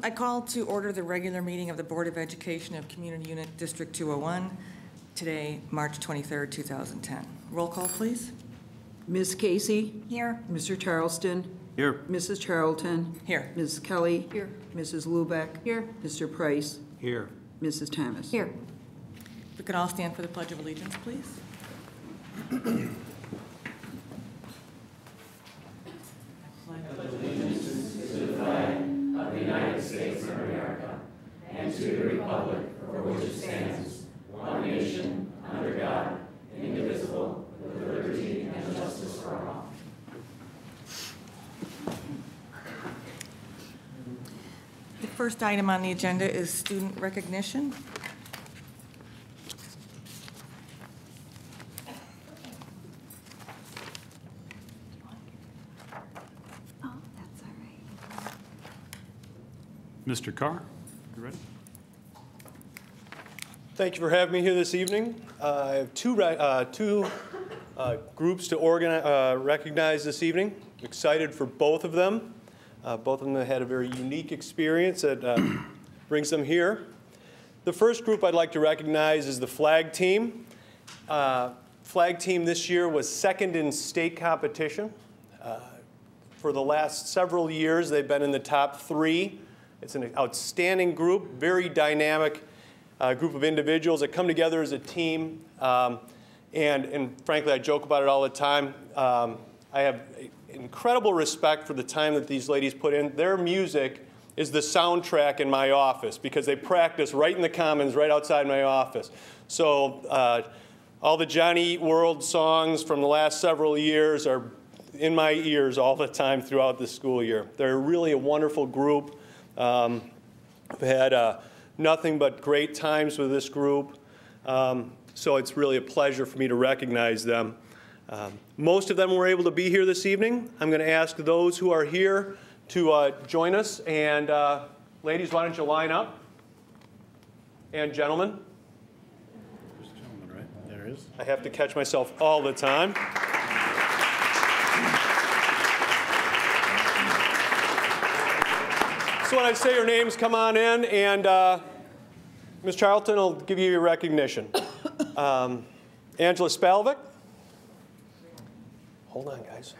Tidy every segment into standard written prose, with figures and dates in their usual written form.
I call to order the regular meeting of the Board of Education of Community Unit District 201, today, March 23rd, 2010. Roll call, please. Ms. Casey? Here. Mr. Charleston? Here. Mrs. Charlton? Here. Ms. Kelly? Here. Mrs. Lubeck? Here. Mr. Price? Here. Mrs. Thomas? Here. If we could all stand for the Pledge of Allegiance, please. The first item on the agenda is student recognition. Oh, that's all right. Mr. Carr, you ready? Thank you for having me here this evening. I have two groups to recognize this evening. I'm excited for both of them. Both of them have had a very unique experience that brings them here. The first group I'd like to recognize is the flag team. Flag team this year was second in state competition. For the last several years, they've been in the top 3. It's an outstanding group, very dynamic group of individuals that come together as a team. And frankly, I joke about it all the time. I have incredible respect for the time that these ladies put in. Their music is the soundtrack in my office because they practice right in the Commons, right outside my office. So all the Johnny Eat World songs from the last several years are in my ears all the time throughout the school year. They're really a wonderful group. I've had nothing but great times with this group. So it's really a pleasure for me to recognize them. Most of them were able to be here this evening. I'm going to ask those who are here to join us. And ladies, why don't you line up? And gentlemen. There's a gentleman, right? There is. I have to catch myself all the time. So when I say your names, come on in, and Ms. Charlton will give you your recognition. Angela Spalvik. Hold on, guys.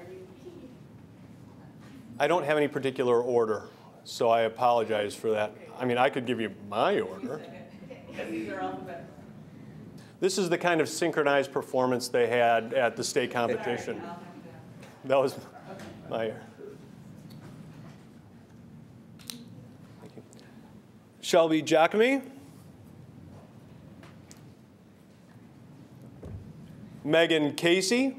I don't have any particular order, so I apologize for that. I mean, I could give you my order. This is the kind of synchronized performance they had at the state competition. That was my... Thank you. Shelby Giacomi. Megan Casey.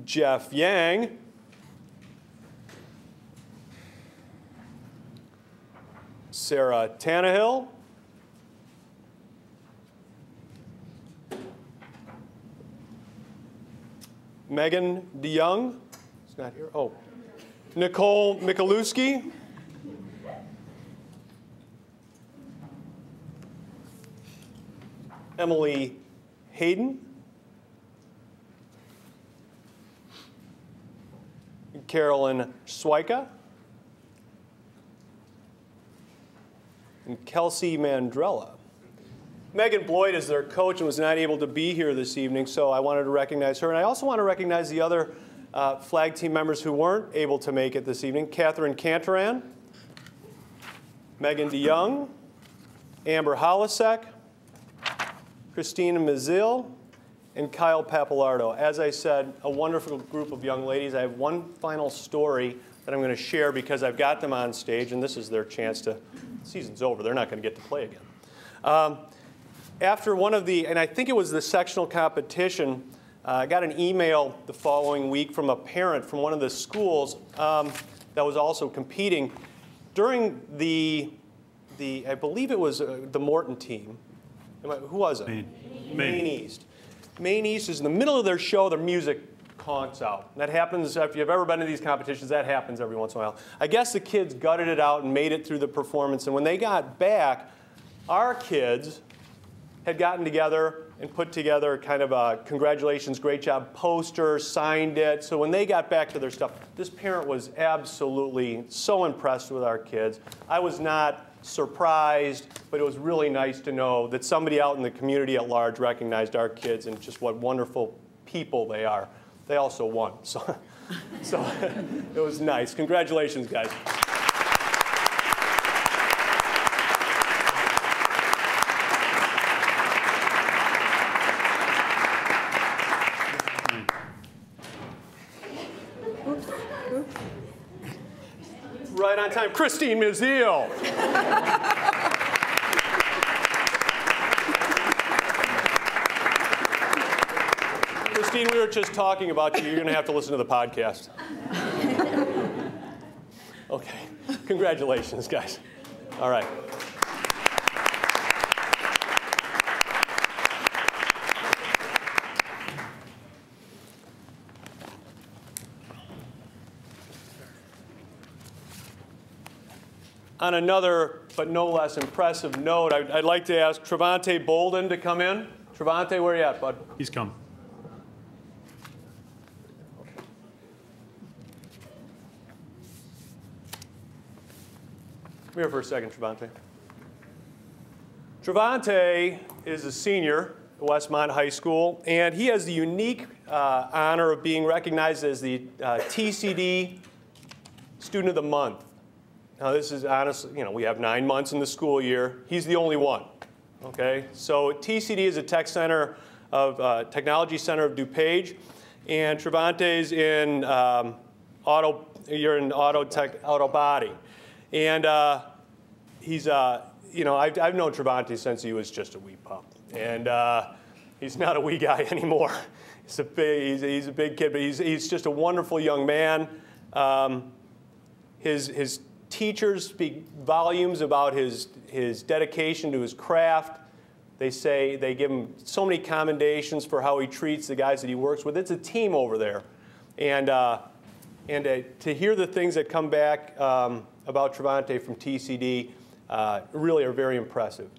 Jeff Yang. Sarah Tannehill. Megan DeYoung. He's not here. Oh. Nicole Michalewski. Emily Hayden. Carolyn Swyka. And Kelsey Mandrella. Megan Bloyd is their coach and was not able to be here this evening, so I wanted to recognize her. And I also want to recognize the other flag team members who weren't able to make it this evening. Catherine Cantoran, Megan DeYoung, Amber Holisek, Christina Mazil, and Kyle Papalardo. As I said, a wonderful group of young ladies. I have one final story that I'm going to share because I've got them on stage, and this is their chance to, the season's over, they're not going to get to play again. After one of the, and I think it was the sectional competition, I got an email the following week from a parent from one of the schools that was also competing. During the I believe it was the Morton team. Who was it? Maine East. Maine East is in the middle of their show, their music conks out. And that happens, if you've ever been to these competitions, that happens every once in a while. I guess the kids gutted it out and made it through the performance. And when they got back, our kids had gotten together and put together kind of a congratulations, great job poster, signed it. So when they got back to their stuff, this parent was absolutely so impressed with our kids. I was not surprised, but it was really nice to know that somebody out in the community at large recognized our kids and just what wonderful people they are. They also won, so it was nice. Congratulations, guys. Right on time, Christine Maziel. Christine, we were just talking about you. You're going to have to listen to the podcast. Okay. Congratulations, guys. All right. On another, but no less impressive note, I'd like to ask Trevante Bolden to come in. Trevante, where are you at, bud? He's come. Come here for a second, Trevante. Trevante is a senior at Westmont High School, and he has the unique honor of being recognized as the TCD Student of the Month. Now, this is honestly, we have 9 months in the school year. He's the only one, okay? So TCD is a technology center of DuPage, and Trevante's in auto body. And he's, I've known Trevante since he was just a wee pup. And he's not a wee guy anymore. He's a big kid, but he's just a wonderful young man. His teachers speak volumes about his dedication to his craft. They give him so many commendations for how he treats the guys that he works with. It's a team over there. And to hear the things that come back about Trevante from TCD really are very impressive.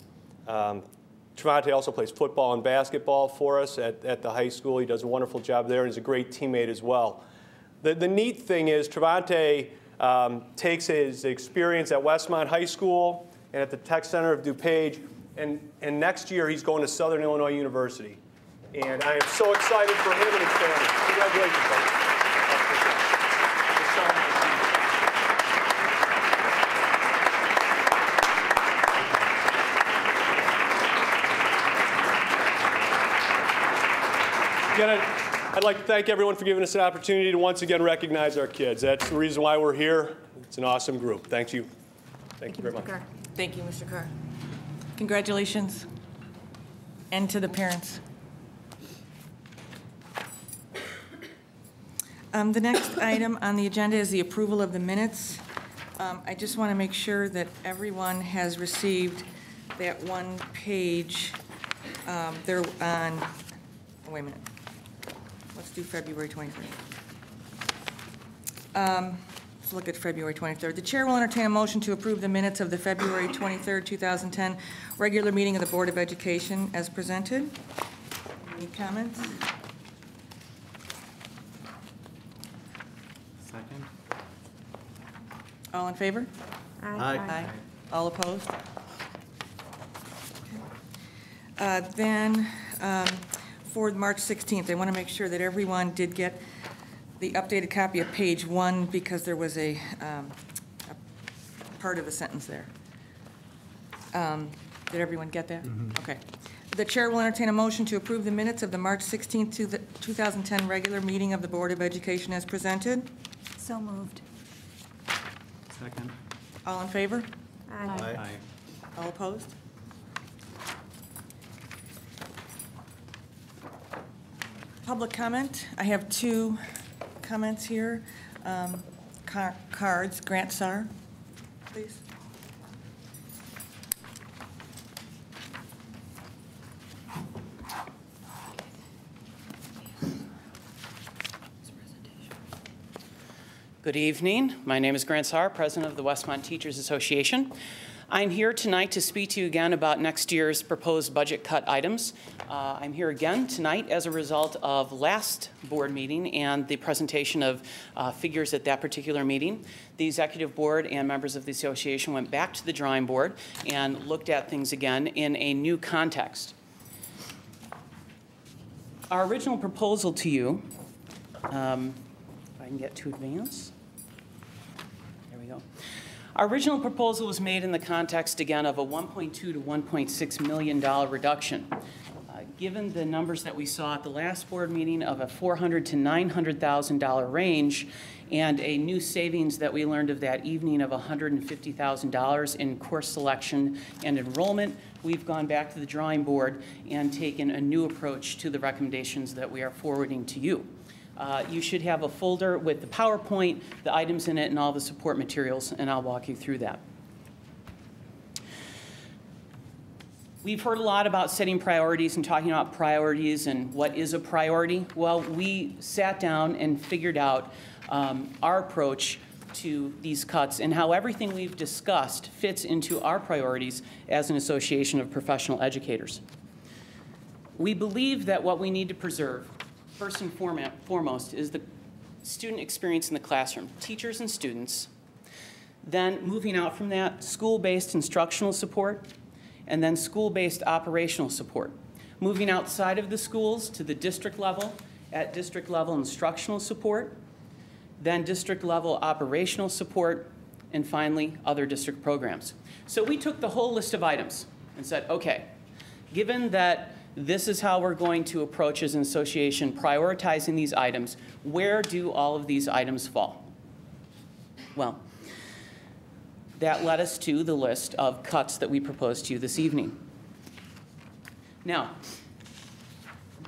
Trevante also plays football and basketball for us at the high school. He does a wonderful job there, and he's a great teammate as well. The neat thing is Trevante takes his experience at Westmont High School and at the Tech Center of DuPage, and next year he's going to Southern Illinois University. And I am so excited for him and his family. Congratulations, buddy. Again, I'd like to thank everyone for giving us an opportunity to once again recognize our kids. That's the reason why we're here. It's an awesome group. Thank you. Thank you very much. Thank you, Mr. Carr. Congratulations. And to the parents. The next item on the agenda is the approval of the minutes. I just want to make sure that everyone has received that one page. They're on, oh, wait a minute. Let's do February 23rd. Let's look at February 23rd. The chair will entertain a motion to approve the minutes of the February 23rd, 2010 regular meeting of the Board of Education as presented. Any comments? Second. All in favor? Aye. All opposed? Then, for March 16th, I want to make sure that everyone did get the updated copy of page 1 because there was a part of a sentence there. Did everyone get that? Mm-hmm. Okay. The chair will entertain a motion to approve the minutes of the March 16th, 2010 regular meeting of the Board of Education as presented. So moved. Second. All in favor? Aye. Aye. All opposed? Public comment. I have 2 comments here. Cards. Grant Saar, please. Good evening. My name is Grant Saar, president of the Westmont Teachers Association. I'm here tonight to speak to you again about next year's proposed budget cut items. I'm here again tonight as a result of last board meeting and the presentation of figures at that particular meeting. The executive board and members of the association went back to the drawing board and looked at things again in a new context. Our original proposal to you, if I can get to advance. There we go. Our original proposal was made in the context, again, of a $1.2 to $1.6 million reduction. Given the numbers that we saw at the last board meeting of a $400,000 to $900,000 range and a new savings that we learned of that evening of $150,000 in course selection and enrollment, we've gone back to the drawing board and taken a new approach to the recommendations that we are forwarding to you. You should have a folder with the PowerPoint, the items in it, and all the support materials, and I'll walk you through that. We've heard a lot about setting priorities and talking about priorities and what is a priority. Well, we sat down and figured out our approach to these cuts and how everything we've discussed fits into our priorities as an association of professional educators. We believe that what we need to preserve first and foremost is the student experience in the classroom, teachers and students. Then moving out from that, school-based instructional support, and then school-based operational support. Moving outside of the schools to the district level, at district level instructional support, then district level operational support, and finally, other district programs. So we took the whole list of items and said, okay, given that this is how we're going to approach as an association prioritizing these items, where do all of these items fall? Well, that led us to the list of cuts that we proposed to you this evening. Now,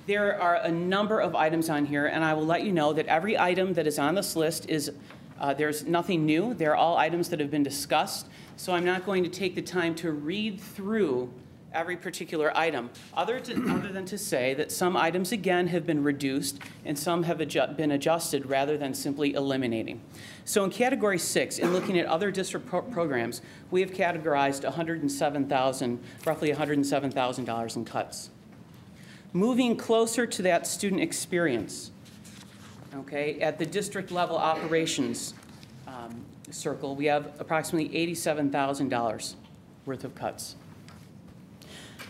there are a number of items on here, and I will let you know that every item that is on this list is, there's nothing new. They're all items that have been discussed, so I'm not going to take the time to read through every particular item, other than to say that some items, again, have been reduced and some have been adjusted rather than simply eliminating. So in Category 6, in looking at other district programs, we have categorized roughly $107,000 in cuts. Moving closer to that student experience, okay, at the district level operations circle, we have approximately $87,000 worth of cuts.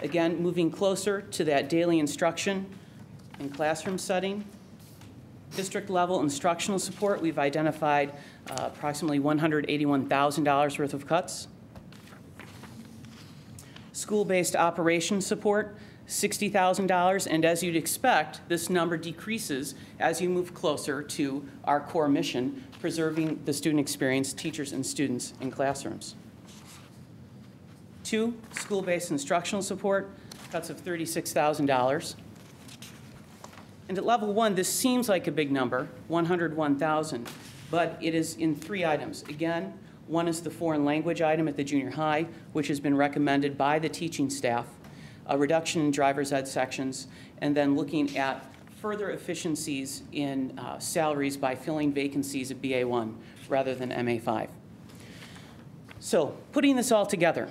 Again, moving closer to that daily instruction and classroom setting, district level instructional support, we've identified approximately $181,000 worth of cuts. School-based operations support, $60,000, and as you'd expect, this number decreases as you move closer to our core mission, preserving the student experience, teachers and students in classrooms. 2, school-based instructional support, cuts of $36,000. And at level 1, this seems like a big number, $101,000, but it is in 3 items. Again, one is the foreign language item at the junior high, which has been recommended by the teaching staff, a reduction in driver's ed sections, and then looking at further efficiencies in salaries by filling vacancies at BA1 rather than MA5. So, putting this all together,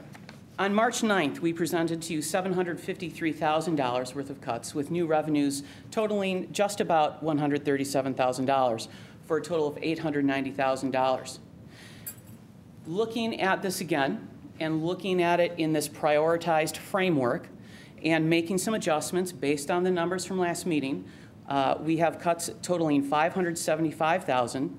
on March 9th, we presented to you $753,000 worth of cuts with new revenues totaling just about $137,000 for a total of $890,000. Looking at this again and looking at it in this prioritized framework and making some adjustments based on the numbers from last meeting, we have cuts totaling $575,000,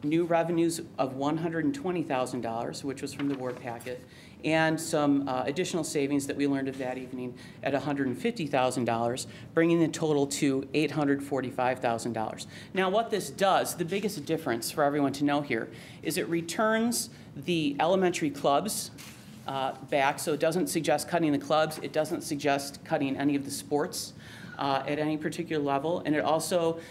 new revenues of $120,000, which was from the board packet, and some additional savings that we learned of that evening at $150,000, bringing the total to $845,000. Now, what this does, the biggest difference for everyone to know here, is it returns the elementary clubs back, so it doesn't suggest cutting the clubs, it doesn't suggest cutting any of the sports at any particular level, and it also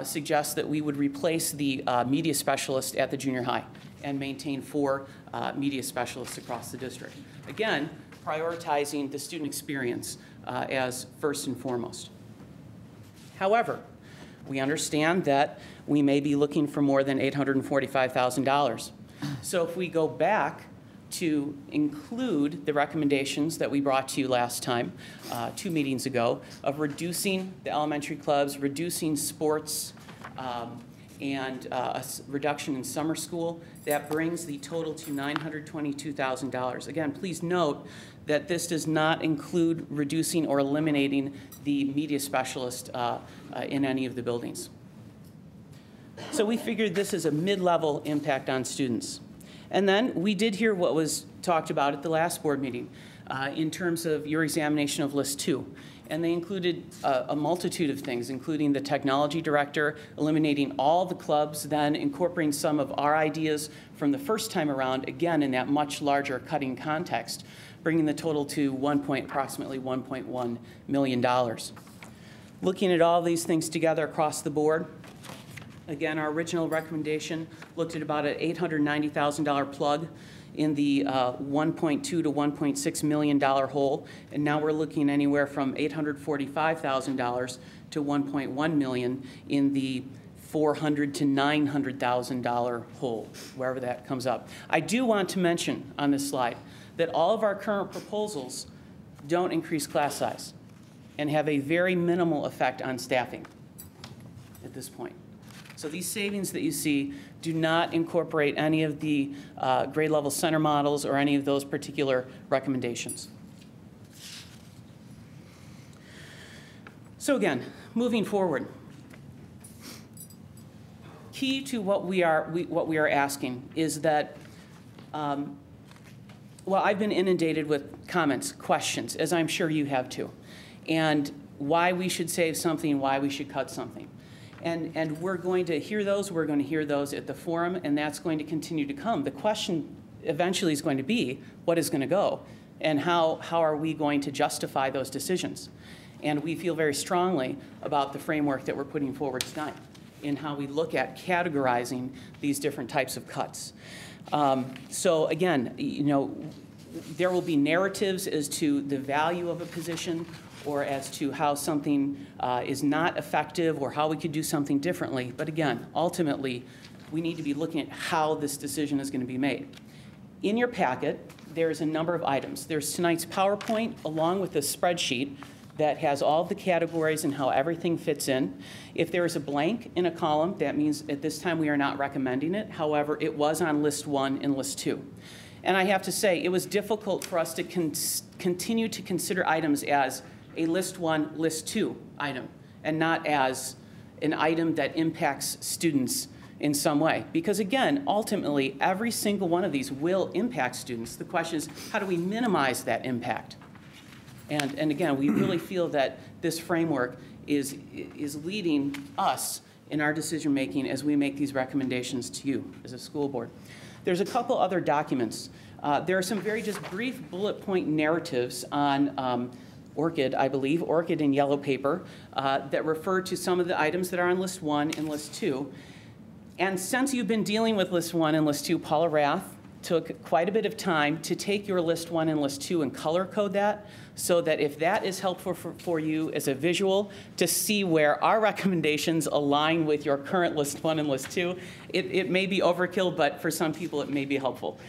suggests that we would replace the media specialist at the junior high and maintain 4 media specialists across the district. Again, prioritizing the student experience as first and foremost. However, we understand that we may be looking for more than $845,000. So if we go back to include the recommendations that we brought to you last time, 2 meetings ago, of reducing the elementary clubs, reducing sports, and reduction in summer school. That brings the total to $922,000. Again, please note that this does not include reducing or eliminating the media specialist in any of the buildings. So we figured this is a mid-level impact on students. And then we did hear what was talked about at the last board meeting in terms of your examination of List 2. And they included a multitude of things, including the technology director, eliminating all the clubs, then incorporating some of our ideas from the first time around, again, in that much larger cutting context, bringing the total to approximately $1.1 million. Looking at all these things together across the board, again, our original recommendation looked at about an $890,000 plug in the $1.2 to $1.6 million hole, and now we're looking anywhere from $845,000 to $1.1 million in the $400,000 to $900,000 hole, wherever that comes up. I do want to mention on this slide that all of our current proposals don't increase class size and have a very minimal effect on staffing at this point. So these savings that you see do not incorporate any of the grade level center models or any of those particular recommendations. So again, moving forward, key to what we are asking is that, well, I've been inundated with comments, questions, as I'm sure you have too, and why we should save something, why we should cut something. And we're going to hear those at the forum, and that's going to continue to come. The question eventually is going to be, what is going to go? And how are we going to justify those decisions? And we feel very strongly about the framework that we're putting forward tonight in how we look at categorizing these different types of cuts. So again, there will be narratives as to the value of a position, or as to how something is not effective, or how we could do something differently. But again, ultimately, we need to be looking at how this decision is going to be made. In your packet, there's a number of items. There's tonight's PowerPoint, along with a spreadsheet that has all of the categories and how everything fits in. If there is a blank in a column, that means at this time we are not recommending it. However, it was on List 1 and List 2. And I have to say, it was difficult for us to continue to consider items as a List 1, List 2 item, and not as an item that impacts students in some way. Because again, ultimately, every single one of these will impact students. The question is, how do we minimize that impact? And again, we really feel that this framework is leading us in our decision-making as we make these recommendations to you as a school board. There's a couple other documents. There are some very just brief bullet point narratives on Orchid, I believe, Orchid in yellow paper, that refer to some of the items that are on List 1 and List 2. And since you've been dealing with List 1 and List 2, Paula Rath took quite a bit of time to take your List 1 and List 2 and color code that, so that if that is helpful for you as a visual to see where our recommendations align with your current List 1 and List 2, it may be overkill, but for some people it may be helpful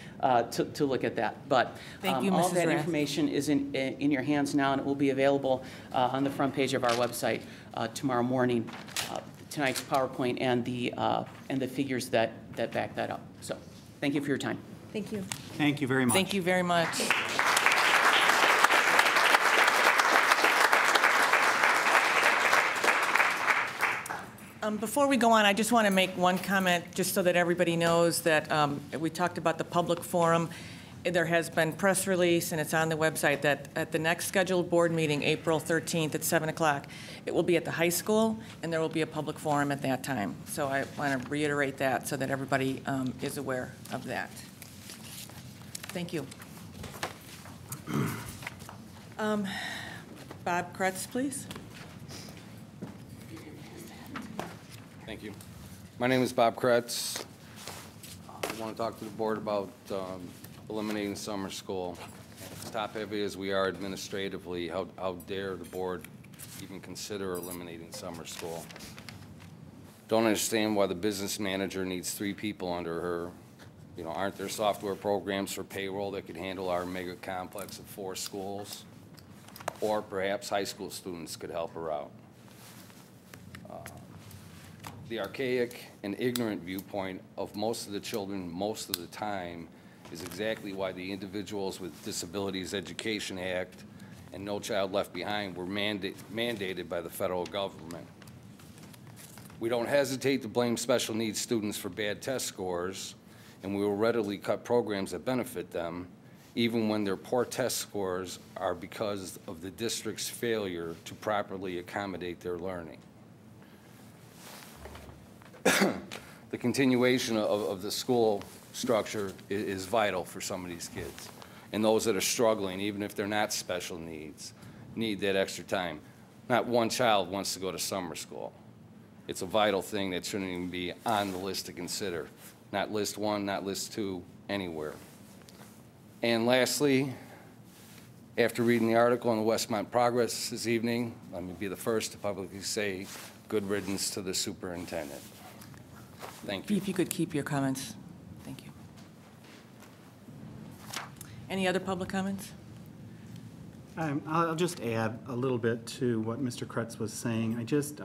to look at that. But Thank you, all Mrs. that Rath. information is in your hands now, and it will be available on the front page of our website tomorrow morning. Tonight's PowerPoint and the figures that back that up. So thank you for your time. Thank you. Thank you very much. Thank you very much. Before we go on, I just want to make one comment, just so that everybody knows that we talked about the public forum. There has been press release, and it's on the website, that at the next scheduled board meeting, April 13th at 7 o'clock, it will be at the high school, and there will be a public forum at that time. So I want to reiterate that so that everybody is aware of that. Thank you. Bob Kretz, please. Thank you. My name is Bob Kretz. I want to talk to the board about eliminating summer school. As top heavy as we are administratively, how dare the board even consider eliminating summer school? Don't understand why the business manager needs 3 people under her You know, aren't there software programs for payroll that could handle our mega complex of 4 schools? Or perhaps high school students could help her out. The archaic and ignorant viewpoint of most of the children most of the time is exactly why the Individuals with Disabilities Education Act and No Child Left Behind were mandated by the federal government. We don't hesitate to blame special needs students for bad test scores, and we will readily cut programs that benefit them, even when their poor test scores are because of the district's failure to properly accommodate their learning. The continuation of the school structure is vital for some of these kids. And those that are struggling, even if they're not special needs, need that extra time. Not one child wants to go to summer school. It's a vital thing that shouldn't even be on the list to consider. Not list 1, not list 2, anywhere. And lastly, after reading the article in the Westmont Progress this evening, let me be the first to publicly say good riddance to the superintendent. Thank you. If you could keep your comments. Thank you. Any other public comments? I'll just add a little bit to what Mr. Kretz was saying. I just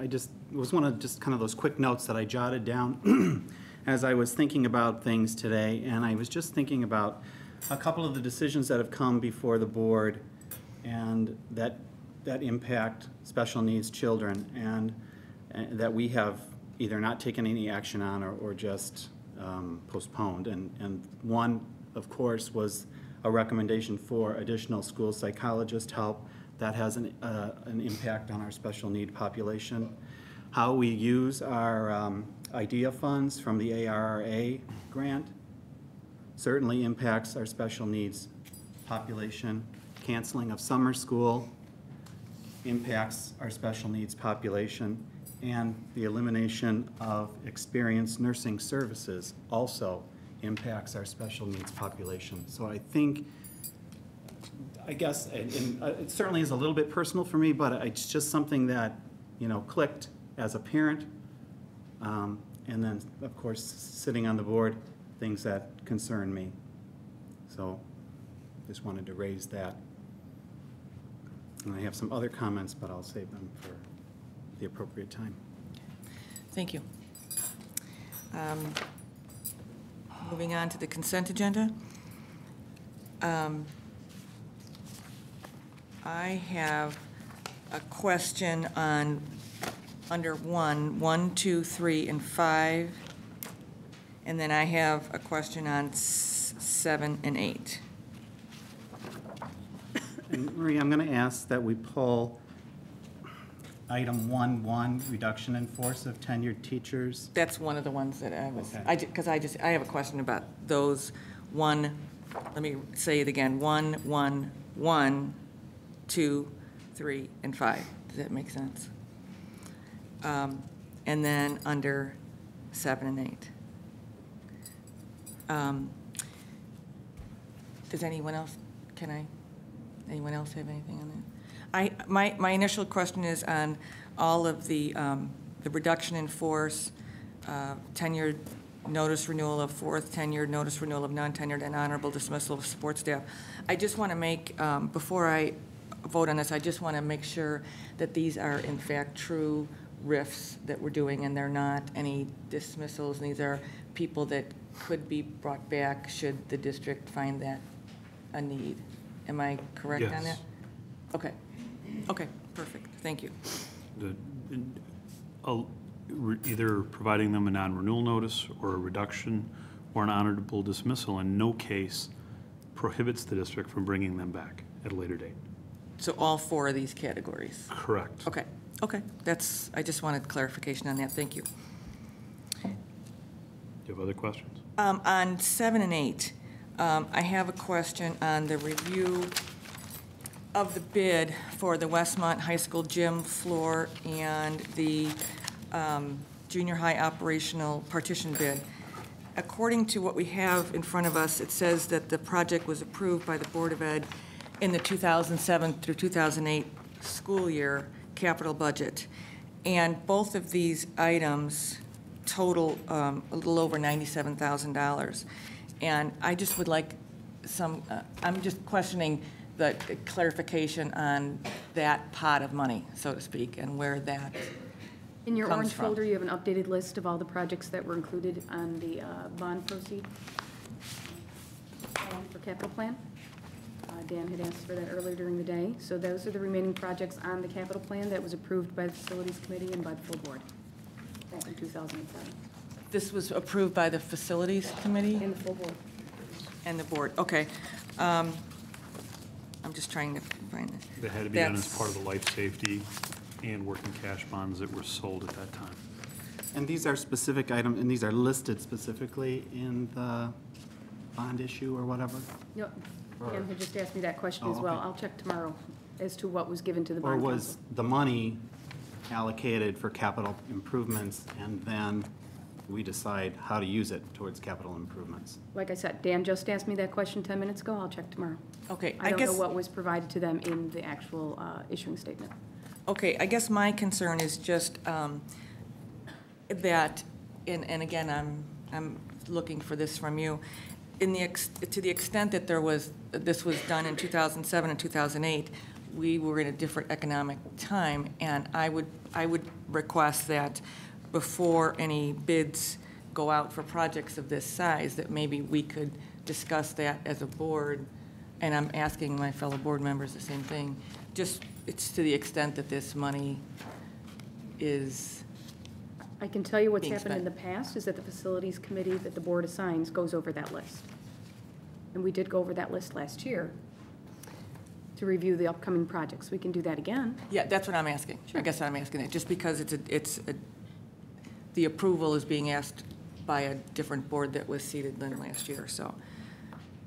was one of just kind of those quick notes that I jotted down as I was thinking about things today, and I was just thinking about a couple of the decisions that have come before the board and that impact special needs children, and that we have either not taken any action on or just postponed. And one, of course, was a recommendation for additional school psychologist help. That has an impact on our special need population. How we use our IDEA funds from the ARRA grant certainly impacts our special needs population. Canceling of summer school impacts our special needs population, and the elimination of experienced nursing services also impacts our special needs population. So I think, I guess, it certainly is a little bit personal for me, but it's just something that, you know, clicked as a parent, and then, of course, sitting on the board, things that concern me. So just wanted to raise that. And I have some other comments, but I'll save them for the appropriate time. Thank you. Moving on to the consent agenda. I have a question on under 1, 2, 3, and 5. And then I have a question on 7 and 8. And Marie, I'm going to ask that we pull item 1.1, reduction in force of tenured teachers. That's one of the ones that I was, Okay. because I have a question about those let me say it again, 1, 2, 3, and 5. Does that make sense? And then under 7 and 8. Does anyone else, anyone else have anything on that? My initial question is on all of the reduction in force, tenured notice renewal of fourth tenured, notice renewal of non-tenured, and honorable dismissal of support staff. I just want to make, before I vote on this, I just want to make sure that these are in fact true RIFs that we're doing, and they're not any dismissals, and these are people that could be brought back should the district find that a need. Am I correct on that? Yes. Okay. Okay, perfect. Thank you. Either providing them a non-renewal notice or a reduction or an honorable dismissal in no case prohibits the district from bringing them back at a later date. So all 4 of these categories? Correct. Okay, okay. I just wanted clarification on that. Thank you. Do you have other questions? On 7 and 8, I have a question on the review of the bid for the Westmont High School gym floor and the junior high operational partition bid. According to what we have in front of us, it says that the project was approved by the Board of Ed in the 2007 through 2008 school year capital budget. And both of these items total a little over $97,000. And I just would like some, I'm just questioning the clarification on that pot of money, so to speak, and where that In your comes orange from. folder, you have an updated list of all the projects that were included on the bond proceed plan for capital plan. Dan had asked for that earlier during the day. So those are the remaining projects on the capital plan that was approved by the Facilities Committee and by the full board back in 2007. This was approved by the Facilities Committee And the full board. and the board, okay. I'm just trying to find it. That had to be done as That's- part of the life safety and working cash bonds that were sold at that time. And these are specific items, and these are listed specifically in the bond issue or whatever? Yep. Dan had just asked me that question Oh, as well. okay. I'll check tomorrow as to what was given to the Or bond was council. the money allocated for capital improvements, and then we decide how to use it towards capital improvements? Like I said, Dan just asked me that question 10 minutes ago. I'll check tomorrow. Okay, I don't know what was provided to them in the actual issuing statement. Okay, I guess my concern is just that, and again, I'm looking for this from you, to the extent that this was done in 2007 and 2008, we were in a different economic time, and I would request that before any bids go out for projects of this size, that maybe we could discuss that as a board, and I'm asking my fellow board members the same thing. Just, it's to the extent that this money is, I can tell you what's Being happened in the spent. past is that the facilities committee that the board assigns goes over that list. And we did go over that list last year to review the upcoming projects. We can do that again. yeah, that's what I'm asking. I guess I'm asking it, just because the approval is being asked by a different board that was seated than last year, so.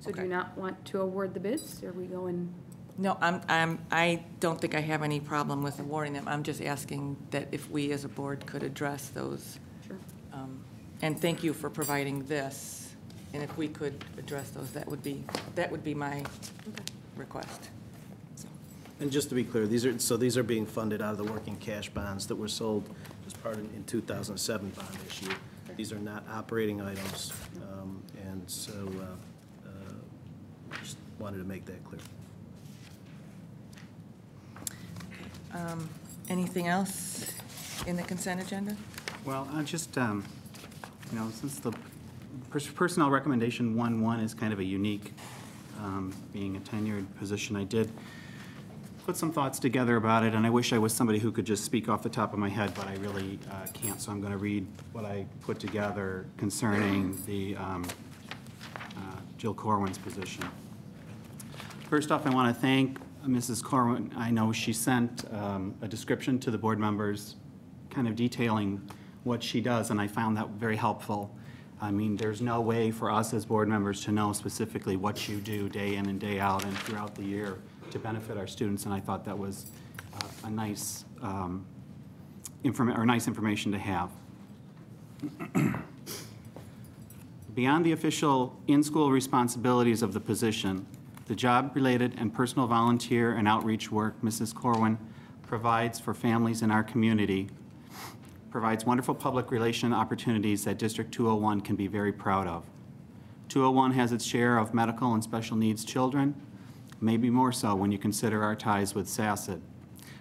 So do Okay. you not want to award the bids? Are we going, No, I don't think I have any problem with awarding them. I'm just asking that if we as a board could address those. sure. And thank you for providing this. And if we could address those, that would be my request. So, And just to be clear, these are being funded out of the working cash bonds that were sold as part of in 2007 bond issue. These are not operating items, and so just wanted to make that clear. Anything else in the consent agenda? Well, I just, since the personnel recommendation 1.1 is kind of a unique, being a tenured position, I did put some thoughts together about it, and I wish I was somebody who could just speak off the top of my head, but I really can't, so I'm going to read what I put together concerning the Jill Corwin's position. First off, I want to thank Mrs. Corwin. I know she sent a description to the board members kind of detailing what she does, and I found that very helpful. I mean, there's no way for us as board members to know specifically what you do day in and day out and throughout the year to benefit our students, and I thought that was a nice, nice information to have. Beyond the official in-school responsibilities of the position, the job-related and personal volunteer and outreach work Mrs. Corwin provides for families in our community provides wonderful public relation opportunities that District 201 can be very proud of. 201 has its share of medical and special needs children, maybe more so when you consider our ties with SACID.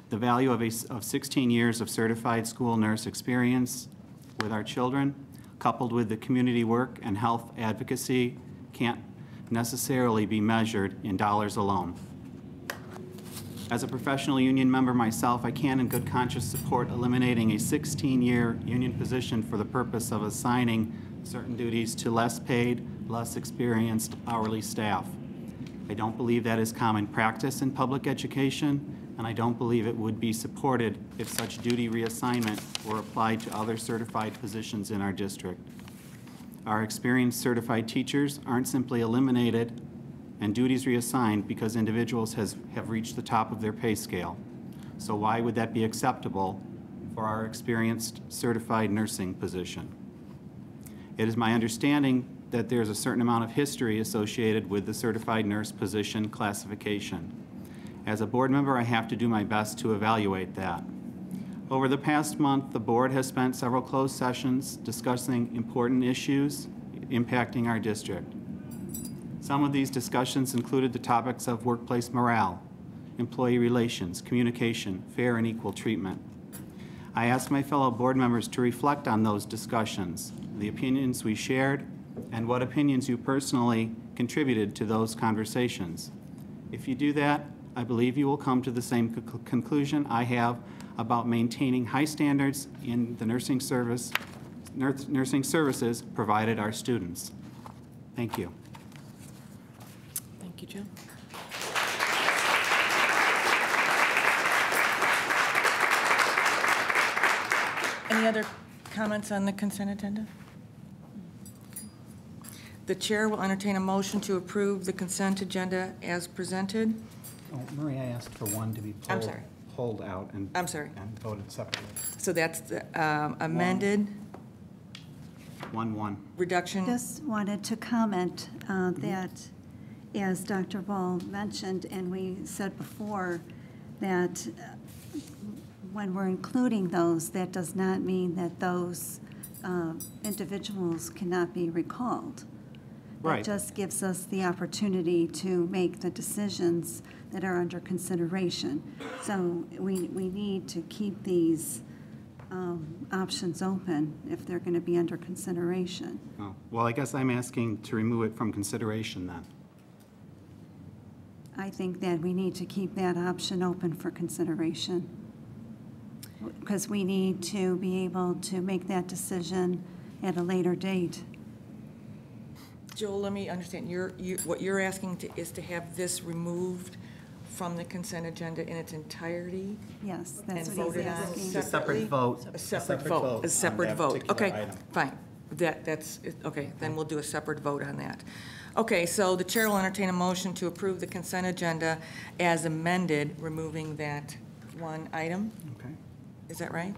The value of 16 years of certified school nurse experience with our children, coupled with the community work and health advocacy, can't necessarily be measured in dollars alone. As a professional union member myself, I can in good conscience support eliminating a 16-year union position for the purpose of assigning certain duties to less paid, less experienced hourly staff. I don't believe that is common practice in public education, and I don't believe it would be supported if such duty reassignment were applied to other certified positions in our district. Our experienced certified teachers aren't simply eliminated and duties reassigned because individuals have reached the top of their pay scale. So why would that be acceptable for our experienced certified nursing position? It is my understanding that there's a certain amount of history associated with the certified nurse position classification. As a board member, I have to do my best to evaluate that. Over the past month, the board has spent several closed sessions discussing important issues impacting our district. Some of these discussions included the topics of workplace morale, employee relations, communication, fair and equal treatment. I asked my fellow board members to reflect on those discussions, the opinions we shared, and what opinions you personally contributed to those conversations. If you do that, I believe you will come to the same conclusion I have about maintaining high standards in the nursing services provided our students. Thank you. Thank you, Jim. Any other comments on the consent agenda? The chair will entertain a motion to approve the consent agenda as presented. Oh, Marie, I asked for one to be I'm sorry. pulled out and I'm sorry. and voted separately. So that's the amended 1-1. reduction. Just wanted to comment that, as Dr. Ball mentioned, and we said before, that when we're including those, that does not mean that those individuals cannot be recalled. Right. It just gives us the opportunity to make the decisions that are under consideration. So we need to keep these options open if they're going to be under consideration. Oh, well, I guess I'm asking to remove it from consideration then. I think that we need to keep that option open for consideration, because we need to be able to make that decision at a later date. Joel, let me understand. What you're asking is to have this removed from the consent agenda in its entirety? Yes, And that's what voted he's on asking. A separate vote. A separate vote, a separate that vote. particular Okay, item. fine. Okay, then we'll do a separate vote on that. Okay, so the chair will entertain a motion to approve the consent agenda as amended, removing that one item. Okay. Is that right?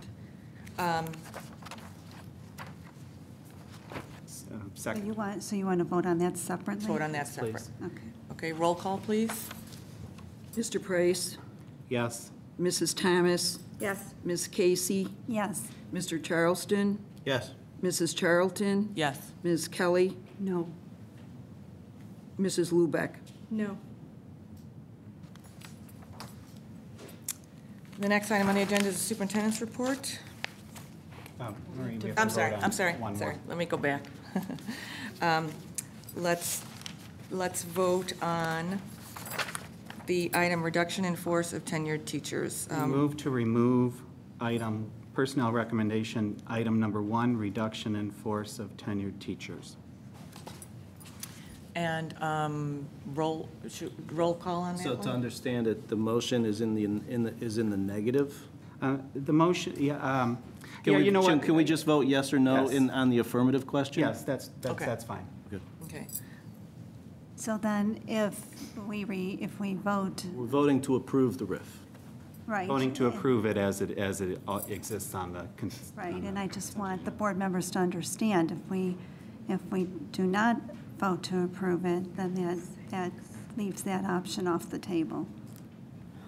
Second. So you want to vote on that separately? Vote on that separate. Please. Okay. Okay, roll call, please. Mr. Price, Yes. Mrs. Thomas, Yes. Ms. Casey, Yes. Mr. Charleston, Yes. Mrs. Charlton, Yes. Ms. Kelly, No. Mrs. Lubeck. No. The next item on the agenda is the superintendent's report. Marie, we have I'm to sorry, vote on I'm sorry, one sorry. more. Let me go back. Let's vote on the item reduction in force of tenured teachers. Move to remove item, personnel recommendation, item number 1, reduction in force of tenured teachers. And roll call on that So to one? understand it, the motion is in the negative? The motion, yeah, Can yeah, we- you know what? Can we just vote yes or no Yes. on the affirmative question? Yes, that's Okay. fine. Good. Okay. So then if we vote, We're voting to approve the RIF. right. Voting to approve it as it exists on the. Right, and I just want the board members to understand, if we do not vote to approve it, then that leaves that option off the table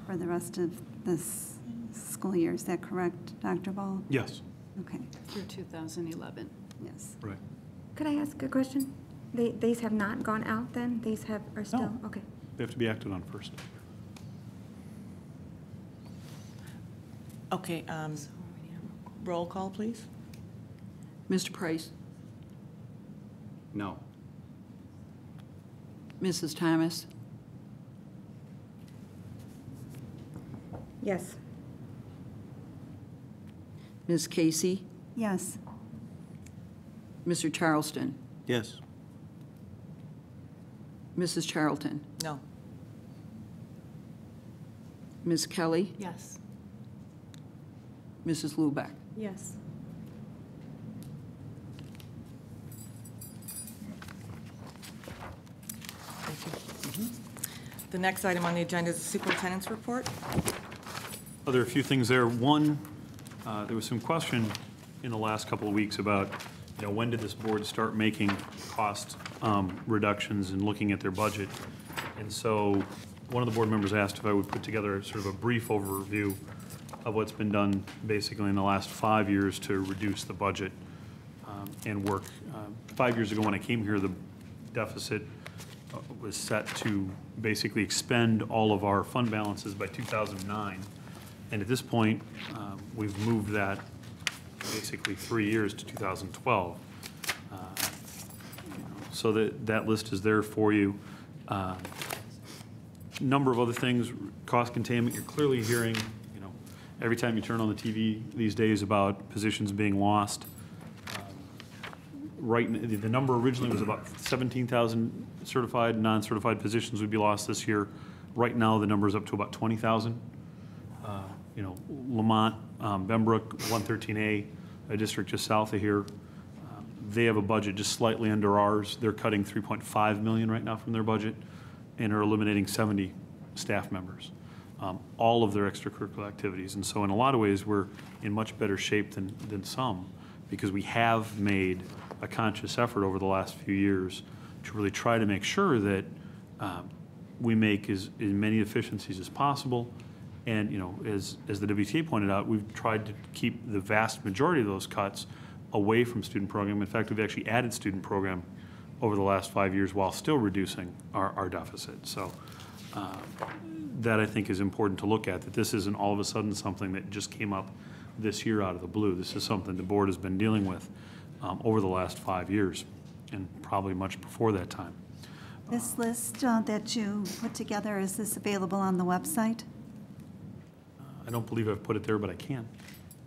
for the rest of this school year. Is that correct, Dr. Ball? Yes, Okay, Through 2011. yes. right. Could I ask a question? These have not gone out then? These are still, No. okay. They have to be acted on first. Okay, roll call, please. Mr. Price, No. Mrs. Thomas, Yes. Ms. Casey, Yes, Mr. Charleston, Yes. Mrs. Charlton, No. Ms. Kelly, Yes. Mrs. Lubeck. Yes. Thank you. The next item on the agenda is the superintendent's report. Well, there are a few things there. One, there was some question in the last couple of weeks about, when did this board start making cost reductions and looking at their budget? And so one of the board members asked if I would put together sort of a brief overview of what's been done basically in the last 5 years to reduce the budget and work. 5 years ago when I came here, the deficit was set to basically expend all of our fund balances by 2009. And at this point, we've moved that basically 3 years to 2012. So that list is there for you. Number of other things, cost containment, you're clearly hearing, every time you turn on the TV these days about positions being lost. The number originally was about 17,000 certified and non-certified positions would be lost this year. Right now, the number is up to about 20,000. Lamont, Bembrook, 113A, a district just south of here, they have a budget just slightly under ours. They're cutting $3.5 million right now from their budget and are eliminating 70 staff members, all of their extracurricular activities. And so in a lot of ways, we're in much better shape than some, because we have made a conscious effort over the last few years to really try to make sure that we make as many efficiencies as possible. And as the WTA pointed out, we've tried to keep the vast majority of those cuts away from student program. In fact, we've actually added student program over the last 5 years while still reducing our deficit. So that I think is important to look at, that this isn't all of a sudden something that just came up this year out of the blue. This is something the board has been dealing with over the last 5 years, and probably much before that time. This list that you put together, is this available on the website? I don't believe I've put it there, but I can.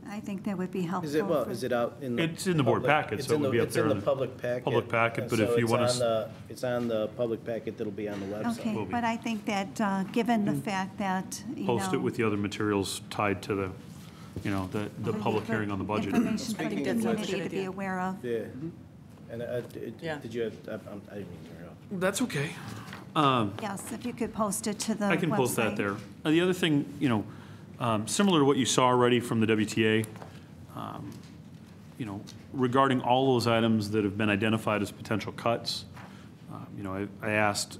I think that would be helpful. Is it out in the? It's in the board packet, so it would be up there. It's in the public packet. Public packet, but So if you want to. It's on the public packet that'll be on the website. Okay, but I think that, given the fact that, Post it with the other materials tied to the, the public hearing on the budget. Information for the Speaking of- community to That's a good be idea. aware of. Yeah. And Yeah. did you, I didn't mean to interrupt. That's okay. Yes, if you could post it to the website. I can post that there. The other thing, similar to what you saw already from the WTA, regarding all those items that have been identified as potential cuts, I asked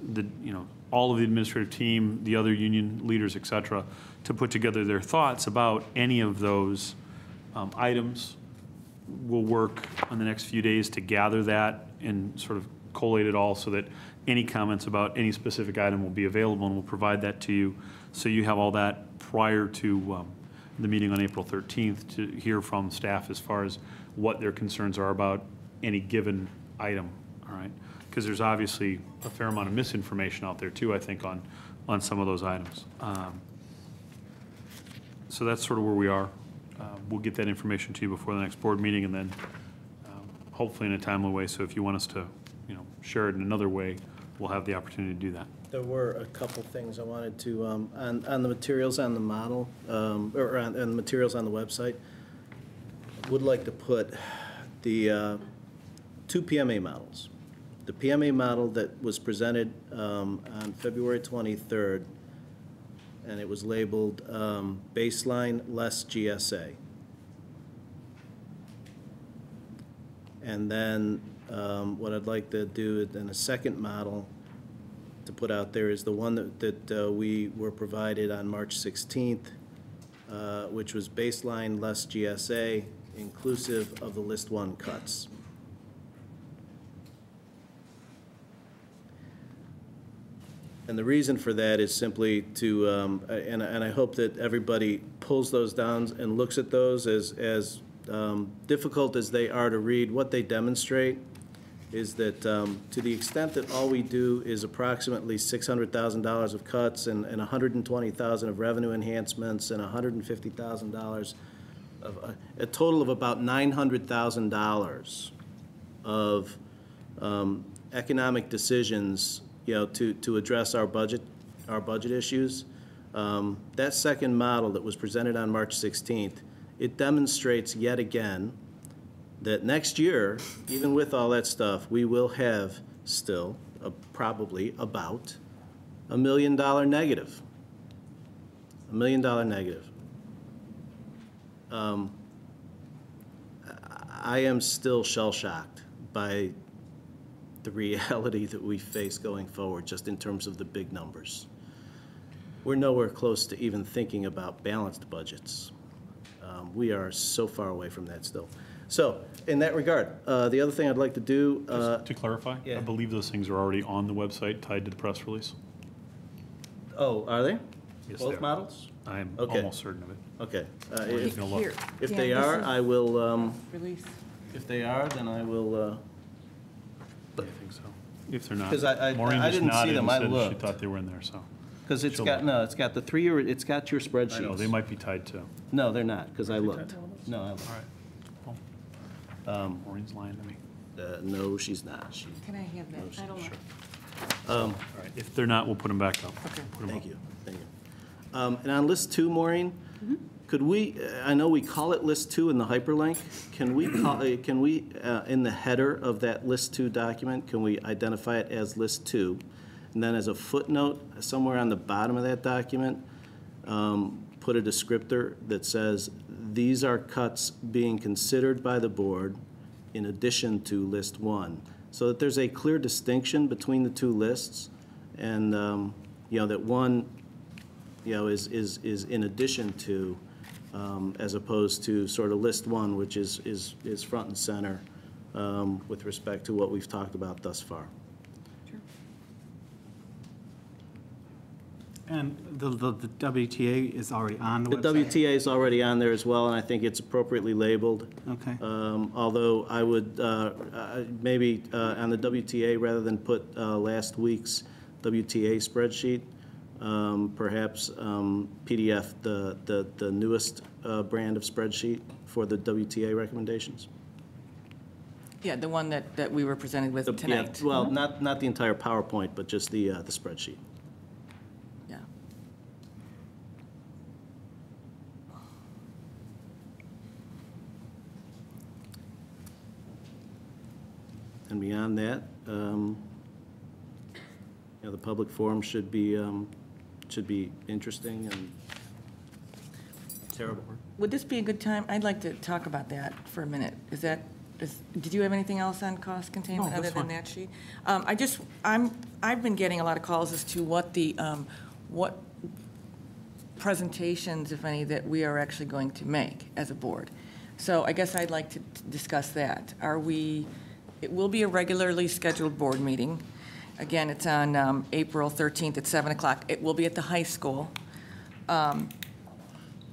all of the administrative team, the other union leaders, et cetera, to put together their thoughts about any of those items. We'll work on the next few days to gather that and sort of collate it all so that any comments about any specific item will be available, and we'll provide that to you. So you have all that prior to the meeting on April 13th to hear from staff as far as what their concerns are about any given item, all right? Because there's obviously a fair amount of misinformation out there too, I think, on some of those items. So that's sort of where we are. We'll get that information to you before the next board meeting, and then hopefully in a timely way. So if you want us to, share it in another way, we'll have the opportunity to do that. There were a couple things I wanted to, on the materials on the model, or on the materials on the website, would like to put the 2 PMA models. The PMA model that was presented on February 23rd, and it was labeled baseline less GSA. And then what I'd like to do in a second model to put out there is the one that we were provided on March 16th, which was baseline less GSA, inclusive of the List 1 cuts. And the reason for that is simply to, and I hope that everybody pulls those down and looks at those as difficult as they are to read. What they demonstrate is that to the extent that all we do is approximately $600,000 of cuts and $120,000 of revenue enhancements and $150,000 of a total of about $900,000 of economic decisions, to address our budget issues. That second model that was presented on March 16th, it demonstrates yet again that next year, even with all that stuff, we will have still probably about $1 million negative. $1 million negative. I am still shell-shocked by the reality that we face going forward, just in terms of the big numbers. We're nowhere close to even thinking about balanced budgets. We are so far away from that still. So, in that regard, the other thing I'd like to do, Just to clarify, yeah. I believe those things are already on the website tied to the press release. oh, are they? Yes, they Both are. models? I'm Okay. almost certain of it. Okay. You can look. Here. If Dan, they this are, is I will, Release. if they are, then I will, I think so. If they're not. 'Cause I Maureen didn't just see nodded them. and I said She looked. thought they were in there, so. because it's She'll got, look. no, it's got the three-year, it's got your spreadsheets. I know, they might be tied to. No, they're not, because I looked. No, I looked. All right. Well, Maureen's lying to me. No, she's not. She, Can I have that? I don't know. All right, if they're not, we'll put them back up. Okay. Put 'em thank up. you, thank you. And on list 2, Maureen, could we, I know we call it list 2 in the hyperlink, can we call, in the header of that list 2 document, can we identify it as list 2? And then as a footnote, somewhere on the bottom of that document, put a descriptor that says, these are cuts being considered by the board in addition to list 1. So that there's a clear distinction between the two lists, and, that one, is in addition to, as opposed to sort of list 1, which is front and center with respect to what we've talked about thus far. And the WTA is already on the The website? WTA is already on there as well, and I think it's appropriately labeled. Okay. Although I would maybe on the WTA, rather than put last week's WTA spreadsheet, perhaps PDF the newest brand of spreadsheet for the WTA recommendations. Yeah, the one that we were presented with Yeah, tonight. well, not the entire PowerPoint, but just the spreadsheet. Yeah. And beyond that, the public forum should be interesting and terrible. Would this be a good time? I'd like to talk about that for a minute. Did you have anything else on cost containment No, other that's than fine. that sheet? I've been getting a lot of calls as to what presentations, if any, that we are actually going to make as a board. So I guess I'd like to discuss that. It will be a regularly scheduled board meeting. Again, it's on April 13th at 7 o'clock. It will be at the high school.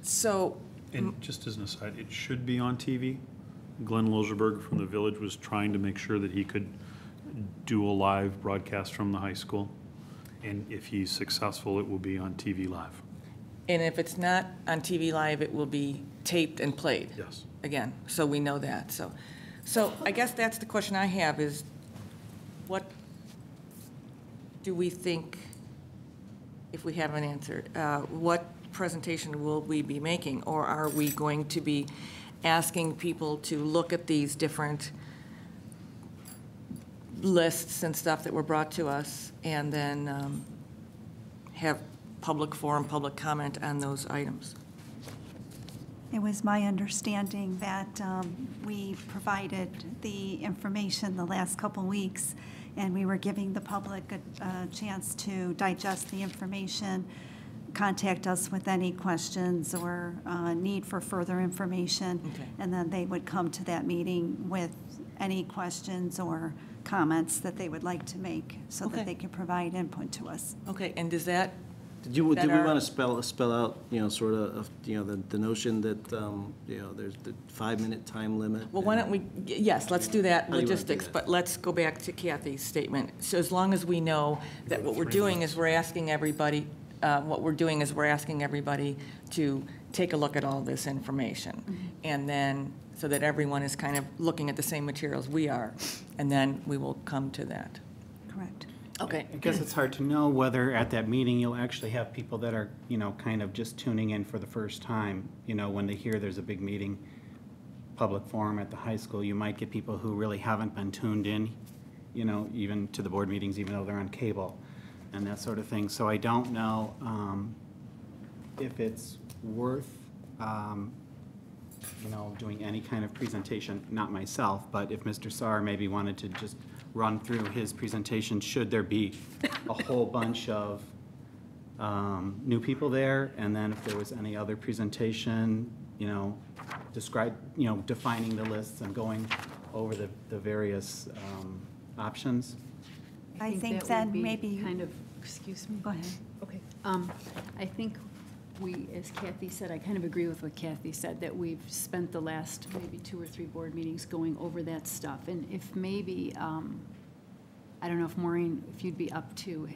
So, And just as an aside, it should be on TV. Glenn Loserberg from the Village was trying to make sure that he could do a live broadcast from the high school. And if he's successful, it will be on TV live. and if it's not on TV Live, it will be taped and played. Yes. Again, so we know that, so I guess that's the question I have is, what do we think, if we have an answer, what presentation will we be making? Or are we going to be asking people to look at these different lists and stuff that were brought to us and then have public forum, public comment on those items? It was my understanding that we provided the information the last couple weeks, and we were giving the public a chance to digest the information, contact us with any questions or need for further information. Okay. And then they would come to that meeting with any questions or comments that they would like to make so Okay. that they can provide input to us. Okay, and does that, Did we that are- want to spell out, sort of, the notion that, there's the 5-minute time limit? well, why don't we, yes, let's do that, How do you wanna do logistics, that? but let's go back to Kathy's statement. So as long as we know that what we're doing is we're asking everybody, to take a look at all this information. And then, so that everyone is kind of looking at the same materials we are, and then we will come to that. Correct. Okay. I guess it's hard to know whether at that meeting you'll actually have people that are, kind of just tuning in for the first time. When they hear there's a big meeting, public forum at the high school, you might get people who really haven't been tuned in, even to the board meetings, even though they're on cable and that sort of thing. So I don't know if it's worth, doing any kind of presentation, not myself, but if Mr. Saar maybe wanted to just run through his presentation, should there be a whole bunch of new people there, and then if there was any other presentation, describe, defining the lists and going over the various options. I think that would then be maybe. kind of, excuse me? Go ahead. Okay. I think as Kathy said, I kind of agree with what Kathy said, that we've spent the last maybe 2 or 3 board meetings going over that stuff. And if maybe, I don't know if Maureen, if you'd be up to,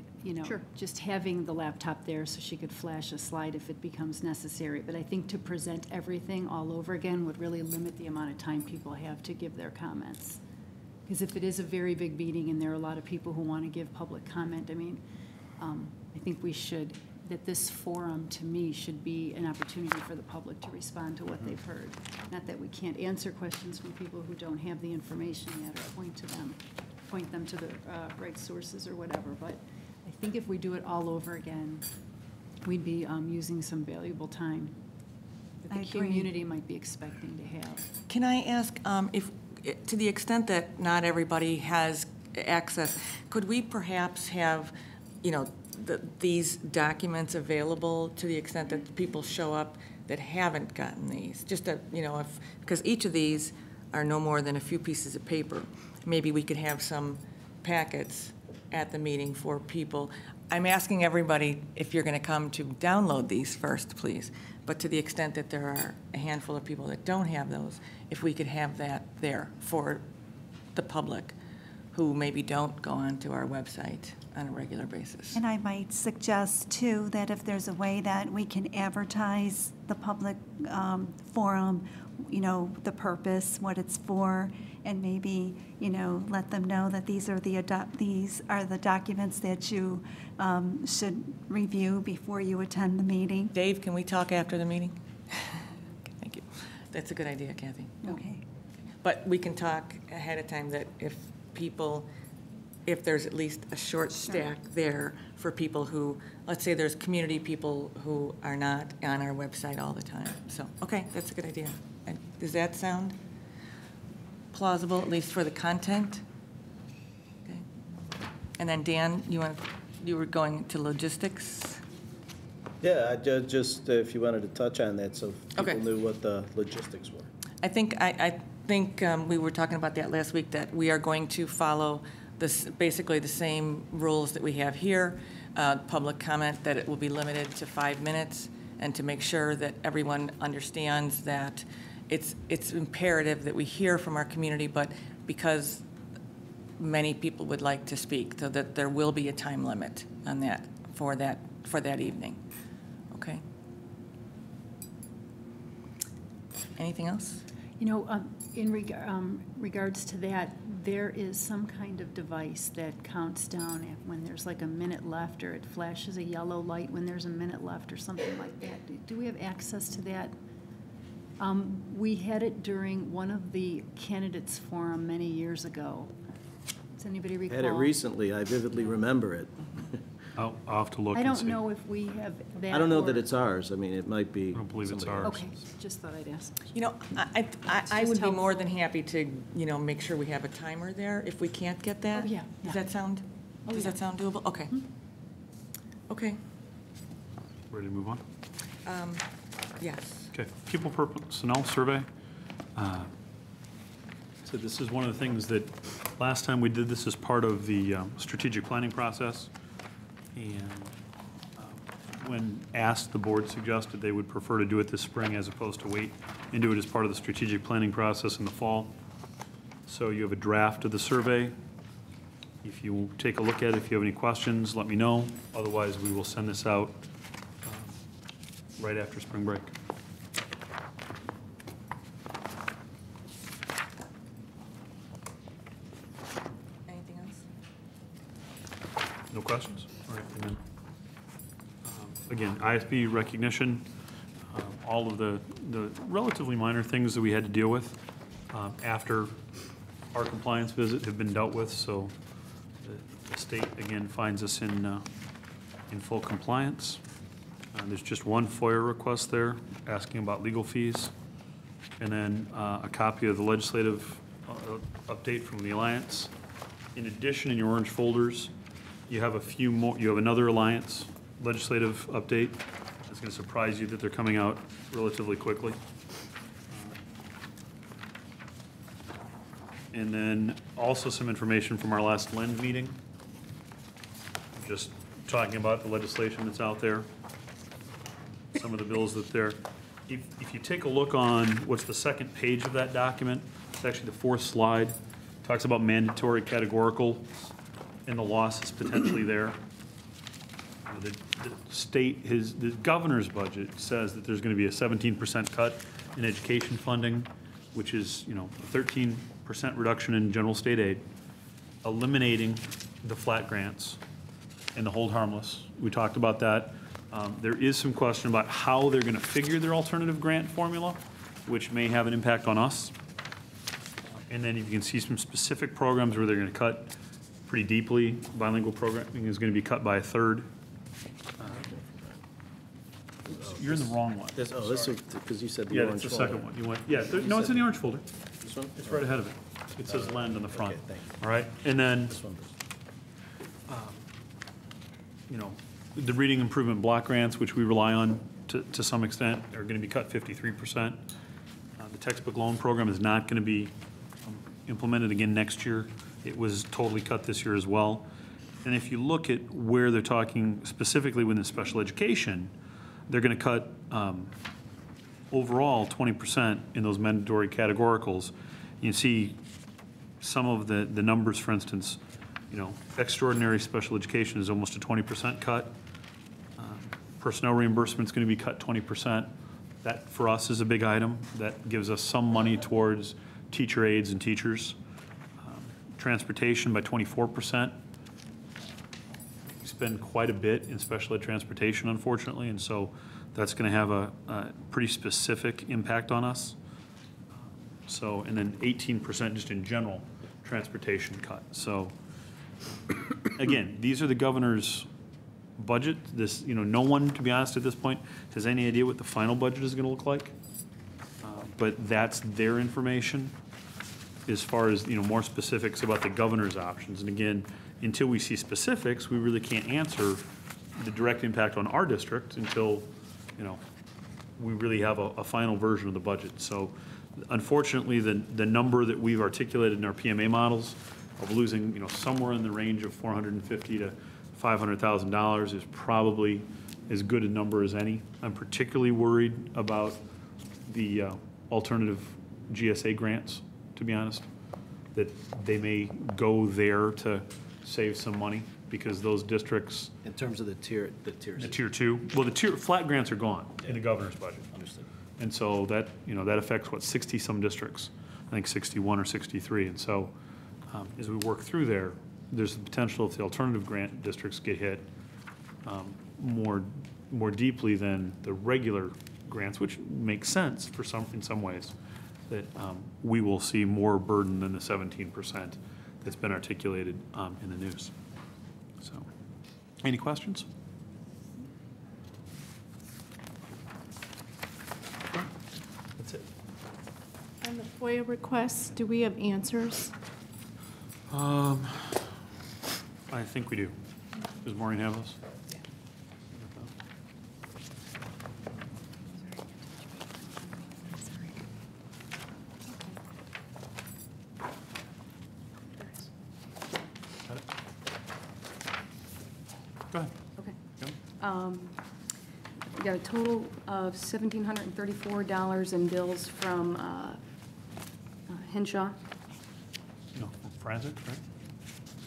Sure. just having the laptop there so she could flash a slide if it becomes necessary. But I think to present everything all over again would really limit the amount of time people have to give their comments. Because if it is a very big meeting and there are a lot of people who want to give public comment, I mean, I think we should, that this forum, to me, should be an opportunity for the public to respond to what they've heard. Not that we can't answer questions from people who don't have the information yet, or point them to the right sources or whatever, but I think if we do it all over again, we'd be using some valuable time that I the agree. community might be expecting to have. Can I ask, if, to the extent that not everybody has access, could we perhaps have, these documents available to the extent that people show up that haven't gotten these? Just to, because each of these are no more than a few pieces of paper. Maybe we could have some packets at the meeting for people. I'm asking everybody if you're going to come to download these first, please. But to the extent that there are a handful of people that don't have those, if we could have that there for the public who maybe don't go onto our website on a regular basis. And I might suggest, too, that if there's a way that we can advertise the public forum, the purpose, what it's for, and maybe, let them know that these are the documents that you should review before you attend the meeting. Dave, can we talk after the meeting? Okay, thank you. That's a good idea, Kathy. Okay. But we can talk ahead of time that if there's at least a short stack there for people who, let's say there's community people who are not on our website all the time. So, okay, that's a good idea. And does that sound plausible, at least for the content? Okay. And then Dan, you were going to logistics? Yeah, just if you wanted to touch on that, so people Okay. knew what the logistics were. I think we were talking about that last week, that we are going to follow basically the same rules that we have here, public comment, that it will be limited to 5 minutes, and to make sure that everyone understands that it's imperative that we hear from our community, but because many people would like to speak, so that there will be a time limit on that, for that evening. Okay? Anything else? In regards to that, there is some kind of device that counts down when there's like a minute left, or it flashes a yellow light when there's a minute left, or something like that. Do we have access to that? We had it during one of the candidates forum many years ago. Does anybody I recall? had it recently, I vividly remember it. I'll have to look I and don't see. know if we have that. I don't know that or- it's ours, I mean, it might be. I don't believe it's somebody ours. Okay, just thought I'd ask. I would just be more than happy to, make sure we have a timer there if we can't get that. Oh, yeah, Does yeah. that sound, Oh, does yeah. that sound doable? Okay. Okay, Ready to move on? yes. Okay, people personnel survey. So this is one of the things that, last time we did this as part of the strategic planning process. And when asked, the board suggested they would prefer to do it this spring as opposed to wait and do it as part of the strategic planning process in the fall. So you have a draft of the survey. If you take a look at it, if you have any questions, let me know. Otherwise, we will send this out right after spring break. Anything else? No questions? All right, and then, again, ISB recognition, all of the relatively minor things that we had to deal with after our compliance visit have been dealt with, so the state, again, finds us in full compliance. There's just one FOIA request there, asking about legal fees, and then a copy of the legislative update from the Alliance. In addition, in your orange folders, you have a few more, you have another Alliance legislative update. It's going to surprise you that they're coming out relatively quickly. And then also some information from our last LEND meeting, just talking about the legislation that's out there, some of the bills that there. If you take a look on what's the second page of that document, it's actually the fourth slide, talks about mandatory categorical and the losses potentially there. The state, the governor's budget says that there's going to be a 17% cut in education funding, which is, a 13% reduction in general state aid, eliminating the flat grants and the hold harmless. We talked about that. There is some question about how they're going to figure their alternative grant formula, which may have an impact on us. And then you can see some specific programs where they're going to cut pretty deeply. Bilingual programming is going to be cut by a third. You're in the wrong one. This is, because you said the Yeah, orange that's the folder. second one. You went, yeah, no, it's in the orange folder. This one? It's right ahead of it. It says LEND on the front. Okay, thank you. All right, and then, This one. the reading improvement block grants, which we rely on to some extent, are going to be cut 53%. The textbook loan program is not going to be implemented again next year. It was totally cut this year as well. And if you look at where they're talking specifically within special education, they're going to cut overall 20% in those mandatory categoricals. You can see some of the numbers, for instance, extraordinary special education is almost a 20% cut. Personnel reimbursement is going to be cut 20%. That, for us, is a big item. That gives us some money towards teacher aides and teachers. Transportation by 24%. We spend quite a bit in special ed transportation, unfortunately, and so that's going to have a pretty specific impact on us. So, and then 18% just in general transportation cut. So, again, these are the governor's budget. This, no one, to be honest, at this point, has any idea what the final budget is going to look like. But that's their information as far as, more specifics about the governor's options. And again, until we see specifics, we really can't answer the direct impact on our district until, we really have a final version of the budget. So unfortunately, the number that we've articulated in our PMA models of losing, somewhere in the range of $450,000 to $500,000 is probably as good a number as any. I'm particularly worried about the alternative GSA grants, to be honest, that they may go there to save some money because those districts. In terms of the tiers. The tier two, well, the tier, flat grants are gone in the governor's budget. Understood. And so that, that affects, 60-some districts, I think 61 or 63. And so as we work through there, there's the potential if the alternative grant districts get hit more deeply than the regular grants, which makes sense for in some ways, that we will see more burden than the 17% that's been articulated in the news. So, any questions? That's it. On the FOIA requests, do we have answers? I think we do. Does Maureen have those? Go ahead. Okay. Go. We got a total of $1,734 in bills from Henshaw. No, Frantic, right?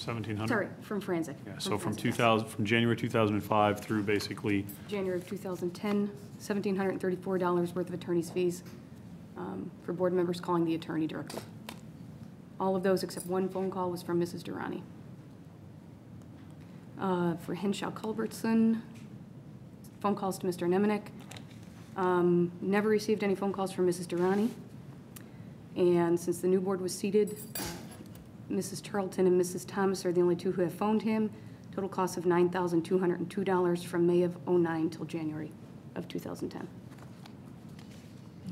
1,700? Sorry, from Frantic. Yeah, so from January 2005 through basically, January of 2010, $1,734 worth of attorney's fees for board members calling the attorney directly. All of those except one phone call was from Mrs. Durrani. For Henshaw Culbertson, phone calls to Mr. Nemenick. Never received any phone calls from Mrs. Durrani. And since the new board was seated, Mrs. Charlton and Mrs. Thomas are the only two who have phoned him. Total cost of $9,202 from May of '09 till January of 2010.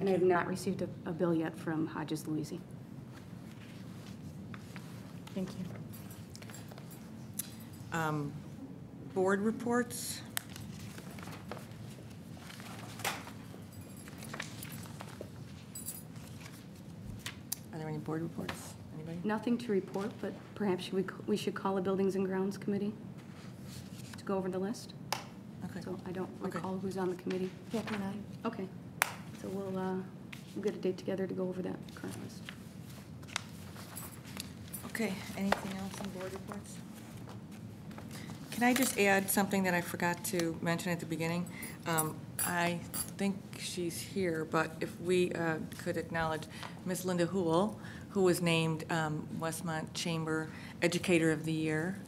And I have not received a bill yet from Hodges Louisi. Thank you. Board reports. Are there any board reports? Anybody? Nothing to report, but perhaps we should call a Buildings and Grounds Committee to go over the list. Okay. So I don't Okay. recall who's on the committee. Kathy and I. Okay, so we'll get a date together to go over that current list. Okay, anything else on board reports? Can I just add something that I forgot to mention at the beginning? I think she's here, but if we could acknowledge Ms. Linda Hool, who was named Westmont Chamber Educator of the Year.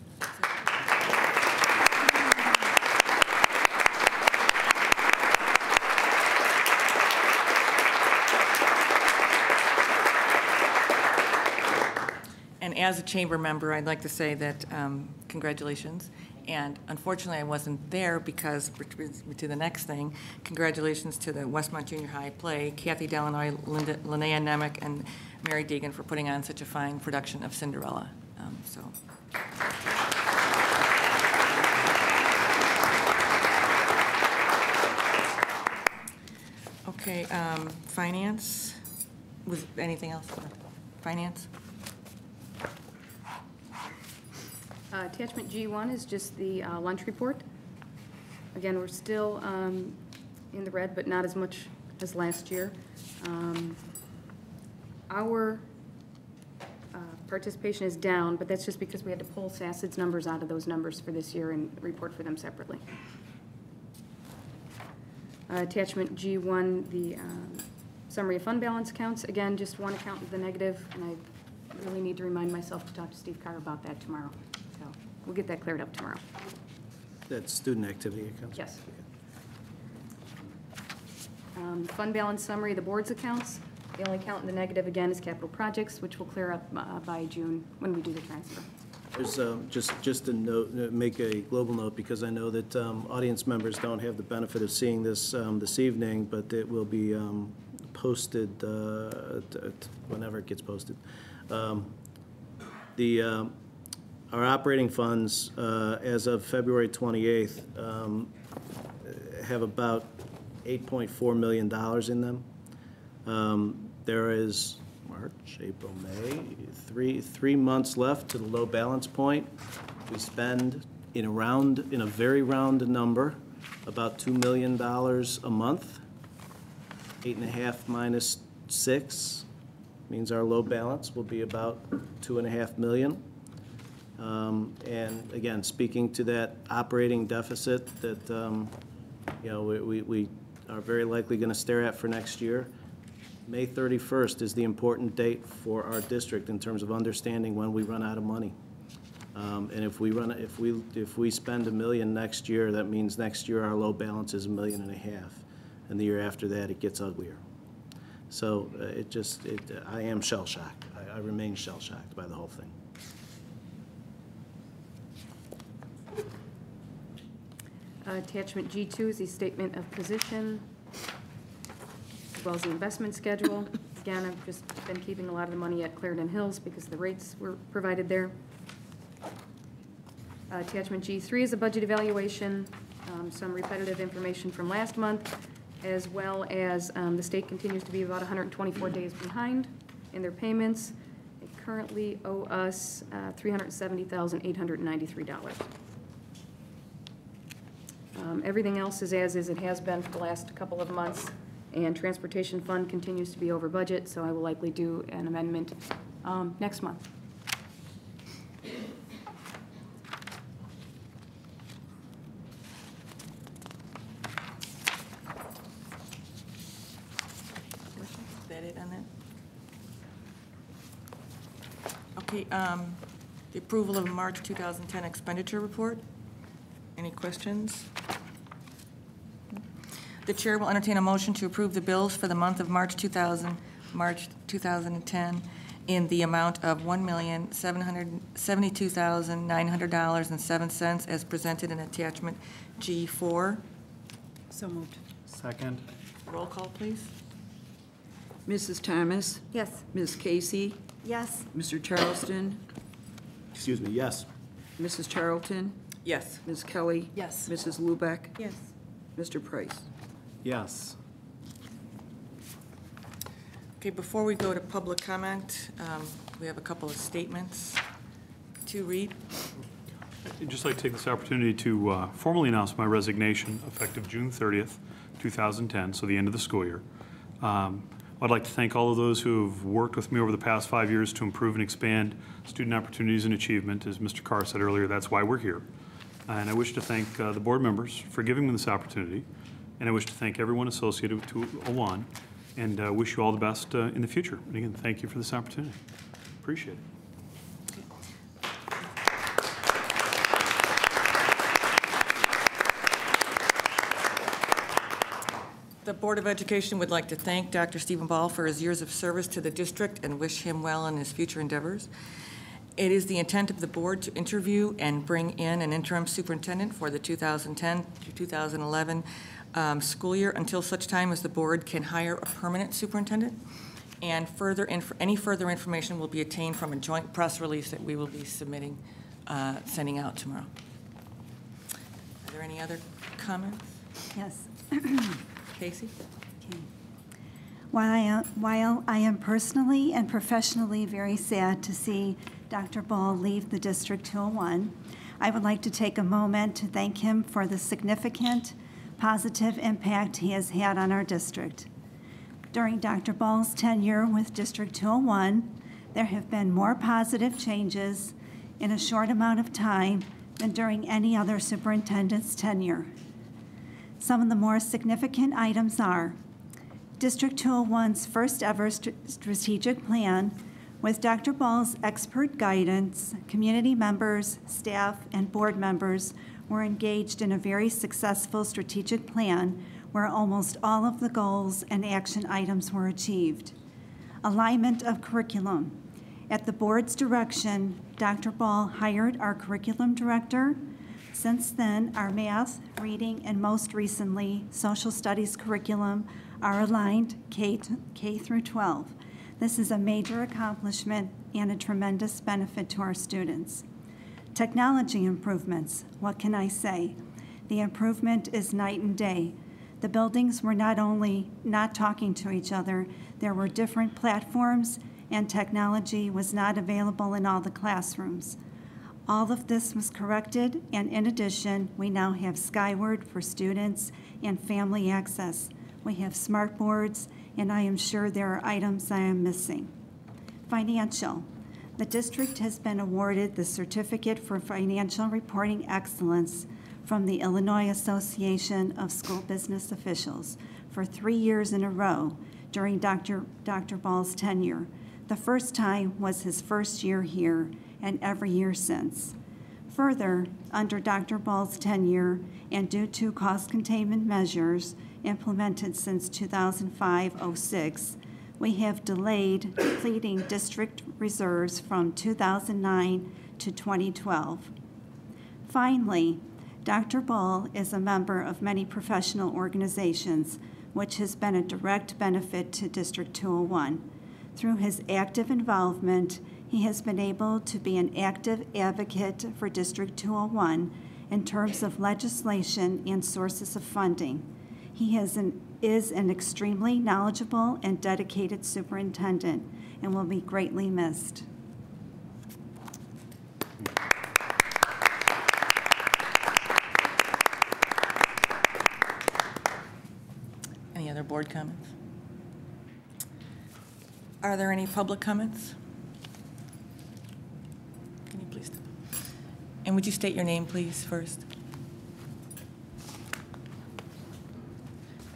And as a chamber member, I'd like to say that congratulations. And unfortunately, I wasn't there because, which brings me to the next thing, congratulations to the Westmont Junior High Play, Kathy Delanoy, Linnea Nemec, and Mary Deegan for putting on such a fine production of Cinderella. Okay, finance, was anything else? Finance? Attachment G1 is just the lunch report. Again, we're still in the red, but not as much as last year. Our participation is down, but that's just because we had to pull SACID's numbers out of those numbers for this year and report for them separately. Attachment G1, the summary of fund balance accounts. Again, just one account with the negative, and I really need to remind myself to talk to Steve Carr about that tomorrow. So we'll get that cleared up tomorrow. That's student activity accounts? Yes. Fund balance summary, the board's accounts. The only account in the negative, again, is capital projects, which will clear up by June when we do the transfer. There's just a note, make a global note, because I know that audience members don't have the benefit of seeing this this evening, but it will be posted whenever it gets posted. Our operating funds, as of February 28th, have about $8.4 million in them. There is March, April, May, three months left to the low balance point. We spend in a very round number, about $2 million a month. 8.5 minus 6 means our low balance will be about $2.5 million. And again, speaking to that operating deficit that we are very likely going to stare at for next year, May 31st is the important date for our district in terms of understanding when we run out of money. And if we spend $1 million next year, that means next year our low balance is $1.5 million, and the year after that it gets uglier. So I am shell-shocked. I remain shell-shocked by the whole thing. Attachment G2 is the statement of position, as well as the investment schedule. Again, I've just been keeping a lot of the money at Clarendon Hills because the rates were provided there. Attachment G3 is a budget evaluation, some repetitive information from last month, as well as the state continues to be about 124 days behind in their payments. They currently owe us $370,893. Everything else is as is it has been for the last couple of months, and Transportation Fund continues to be over budget, so I will likely do an amendment next month. Is that it on that? Okay, the approval of March 2010 expenditure report. Any questions? The chair will entertain a motion to approve the bills for the month of March 2010 in the amount of $1,772,900.07 as presented in attachment G4. So moved. Second. Roll call, please. Mrs. Thomas? Yes. Ms. Casey? Yes. Mr. Charleston? Excuse me, yes. Mrs. Charlton? Yes. Ms. Kelly? Yes. Mrs. Lubeck? Yes. Mr. Price? Yes. Okay, before we go to public comment, we have a couple of statements to read. I'd just like to take this opportunity to formally announce my resignation effective June 30th, 2010, so the end of the school year. I'd like to thank all of those who have worked with me over the past 5 years to improve and expand student opportunities and achievement. As Mr. Carr said earlier, that's why we're here. And I wish to thank the board members for giving me this opportunity. And I wish to thank everyone associated with 201 and wish you all the best in the future. And again, thank you for this opportunity. Appreciate it. The Board of Education would like to thank Dr. Stephen Ball for his years of service to the district and wish him well in his future endeavors. It is the intent of the board to interview and bring in an interim superintendent for the 2010 to 2011 school year until such time as the board can hire a permanent superintendent. And any further information will be obtained from a joint press release that we will be sending out tomorrow. Are there any other comments? Yes. Casey? Okay. While I am personally and professionally very sad to see Dr. Ball leave the District 201, I would like to take a moment to thank him for the significant positive impact he has had on our district. During Dr. Ball's tenure with District 201, there have been more positive changes in a short amount of time than during any other superintendent's tenure. Some of the more significant items are District 201's first ever strategic plan. With Dr. Ball's expert guidance, community members, staff, and board members were engaged in a very successful strategic plan where almost all of the goals and action items were achieved. Alignment of curriculum. At the board's direction, Dr. Ball hired our curriculum director. Since then, our math, reading, and most recently, social studies curriculum are aligned K through 12. This is a major accomplishment and a tremendous benefit to our students. Technology improvements, what can I say? The improvement is night and day. The buildings were not only not talking to each other, there were different platforms and technology was not available in all the classrooms. All of this was corrected, and in addition, we now have Skyward for students and family access. We have smart boards, and I am sure there are items I am missing. Financial. The district has been awarded the Certificate for Financial Reporting Excellence from the Illinois Association of School Business Officials for 3 years in a row during Dr. Ball's tenure. The first time was his first year here, and every year since. Further, under Dr. Ball's tenure and due to cost containment measures implemented since 2005-06, we have delayed depleting district reserves from 2009 to 2012. Finally, Dr. Ball is a member of many professional organizations, which has been a direct benefit to District 201. Through his active involvement, he has been able to be an active advocate for District 201 in terms of legislation and sources of funding. He is an extremely knowledgeable and dedicated superintendent and will be greatly missed. Any other board comments? Are there any public comments? Can you please step up? And would you state your name, please, first?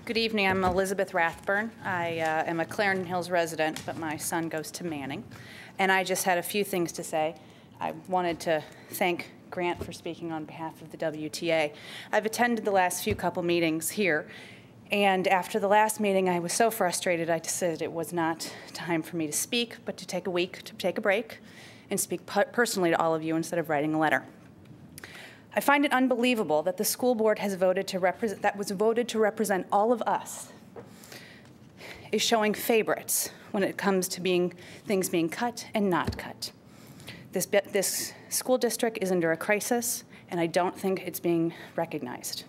Good evening. I'm Elizabeth Rathburn. I am a Clarendon Hills resident, but my son goes to Manning. And I just had a few things to say. I wanted to thank Grant for speaking on behalf of the WTA. I've attended the last couple meetings here, and after the last meeting, I was so frustrated, I decided it was not time for me to speak, but to take a week to take a break and speak personally to all of you instead of writing a letter. I find it unbelievable that the school board has voted to represent all of us is showing favorites when it comes to things being cut and not cut. This school district is under a crisis, and I don't think it's being recognized.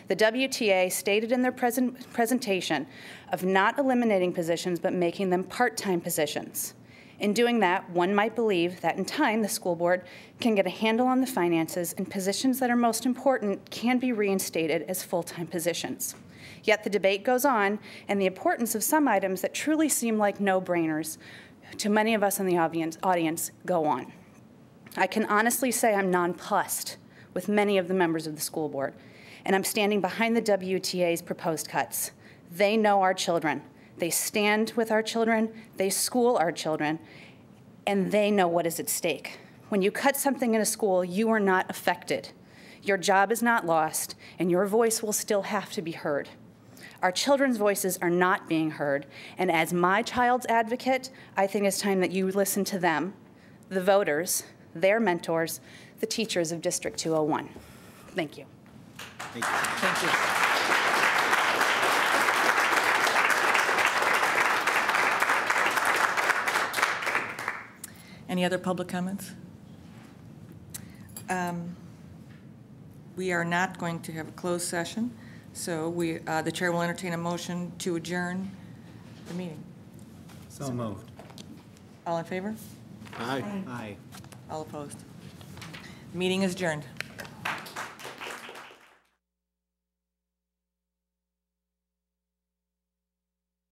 The WTA stated in their presentation of not eliminating positions but making them part-time positions. In doing that, one might believe that in time the school board can get a handle on the finances and positions that are most important can be reinstated as full-time positions. Yet the debate goes on, and the importance of some items that truly seem like no-brainers to many of us in the audience go on. I can honestly say I'm nonplussed with many of the members of the school board, and I'm standing behind the WTA's proposed cuts. They know our children. They stand with our children, they school our children, and they know what is at stake. When you cut something in a school, you are not affected. Your job is not lost, and your voice will still have to be heard. Our children's voices are not being heard, and as my child's advocate, I think it's time that you listen to them, the voters, their mentors, the teachers of District 201. Thank you. Thank you. Thank you. Any other public comments? We are not going to have a closed session, so the chair will entertain a motion to adjourn the meeting. So moved. All in favor? Aye. Aye. All opposed? Meeting is adjourned.